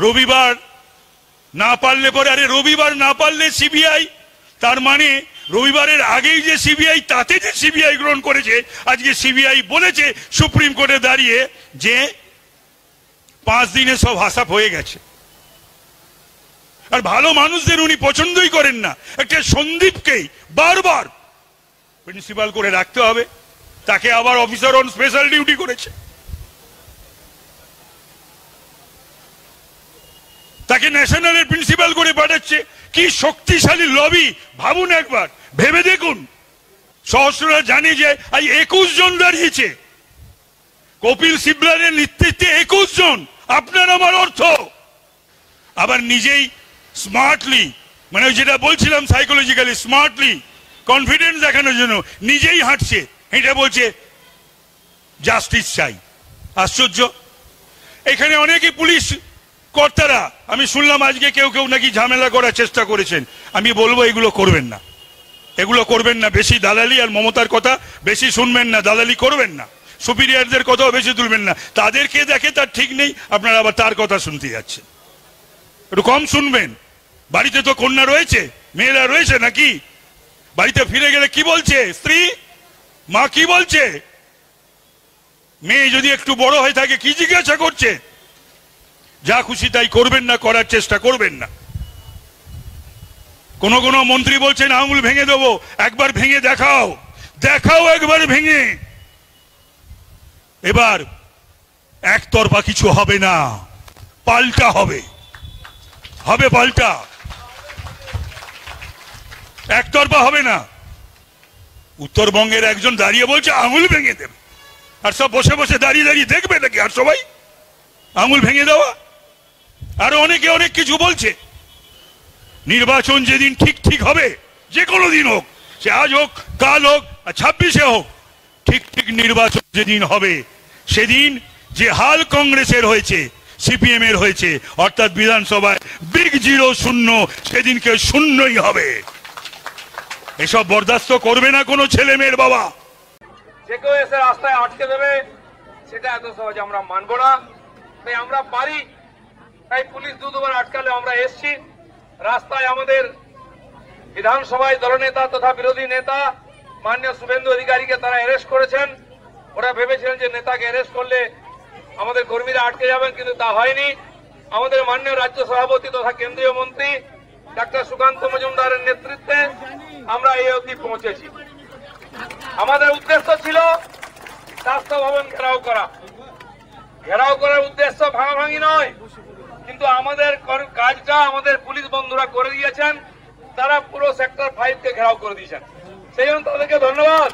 রবিবার না পারলে পরে, আরে রবিবার না পারলে সিবিআই, তার মানে রবিবারের আগেই যে সিবিআই, তাতে যে সিবিআই গ্রহণ করেছে, আজকে সিবিআই বলেছে সুপ্রিম কোর্টে দাঁড়িয়ে যে 5 দিনে সব হাসাপ হয়ে গেছে। আর ভালো মানুষদের উনি পছন্দই করেন না। একটা সন্দীপকেই বারবার প্রিন্সিপাল করে রাখতে হবে, তাকে আবার অফিসার অন স্পেশাল ডিউটি করেছে, তাকে ন্যাশনালের প্রিন্সিপাল করে পাঠাচ্ছে। কি শক্তিশালী লবি ভাবুন একবার, ভেবে দেখুন। সহস্ররা জানে যে আজ 21 জন দাঁড়িয়েছে, কপিল সিব্বলের নেতৃত্বে 21 জন, আপনার আমার অর্থ। আবার নিজেই স্মার্টলি, মানে যেটা বলছিলাম সাইকোলজিক্যালি স্মার্টলি কনফিডেন্স দেখানোর জন্য নিজেই হাঁটছে, এটা বলছে জাস্টিস চাই। আশ্চর্য। এখানে অনেকে পুলিশ কর্তারা আমি শুনলাম আজকে কেউ কেউ নাকি ঝামেলা করার চেষ্টা করেছেন। আমি বলবো এগুলো করবেন না, এগুলো করবেন না। বেশি দালালি আর মমতার কথা বেশি শুনবেন না, দালালি করবেন না, সুপিরিয়রদের কথাও বেশি তুলবেন না। তাদেরকে দেখে তার ঠিক নেই, আপনারা আবার তার কথা শুনতে যাচ্ছেন। একটু কম শুনবেন। বাড়িতে তো কন্যা রয়েছে, মেয়েরা রয়েছে নাকি? বাড়িতে ফিরে গেলে কি বলছে স্ত্রী, মা কি বলছে? মেয়ে যদি একটু বড় হয়ে থাকে কি জিজ্ঞাসা করছে? যা খুশি তাই করবেন না, করার চেষ্টা করবেন না। কোন কোন মন্ত্রী বলছেন আঙুল ভেঙে দেবো। একবার ভেঙে দেখাও, দেখাও একবার ভেঙে। এবার একতরফা কিছু হবে না, পাল্টা হবে, হবে পাল্টা, একতরফা হবে না। উত্তরবঙ্গের একজন দাঁড়িয়ে বলছে আঙুল ভেঙে দেবে, আর সব বসে বসে দাঁড়িয়ে দাঁড়িয়ে দেখবে নাকি আর সবাই আঙুল ভেঙে দেওয়া? আর অনেকে অনেক কিছু বলছে। নির্বাচন যেদিন ঠিক ঠিক হবে, যে কোনো দিন হোক, সে আজ হোক কাল হোক আর 26-এ হোক, ঠিক ঠিক নির্বাচন যেদিন হবে সেদিন যে হাল কংগ্রেসের হয়েছে, সিপিএম এর হয়েছে, অর্থাৎ বিধানসভায় বিগ জিরো শূন্য, সেদিনকে শূন্যই হবে। এসব বরদাস্ত করবে না কোনো ছেলে মেয়ের বাবা। যে কেউ এসে রাস্তায় আটকে দেবে, সেটা এত সহজে আমরা মানব না। তাই আমরা পারি, তাই পুলিশ দুবার আটকালে আমরা এসছি রাস্তায়। আমাদের বিধানসভায় দলনেতা তথা বিরোধী নেতা মাননীয় শুভেন্দু অধিকারীকে তারা অ্যারেস্ট করেছেন। ওরা ভেবেছিলেন যে নেতাকে অ্যারেস্ট করলে আমাদের কর্মীরা আটকে যাবেন, কিন্তু তা হয়নি। আমাদের মাননীয় রাজ্য সভাপতি তথা কেন্দ্রীয় মন্ত্রী ডাক্তার সুকান্ত মজুমদারের নেতৃত্বে আমরা এই অবধি পৌঁছেছি। আমাদের উদ্দেশ্য ছিল স্বাস্থ্য ভবন ঘেরাও করা। ঘেরাও করার উদ্দেশ্য ভাঙাভাঙি নয়, কিন্তু আমাদের কাজটা আমাদের পুলিশ বন্ধুরা করে দিয়েছেন। তারা পুরো সেক্টর 5 কে ঘেরাও করে দিয়েছেন, সেই জন্য তাদেরকে ধন্যবাদ।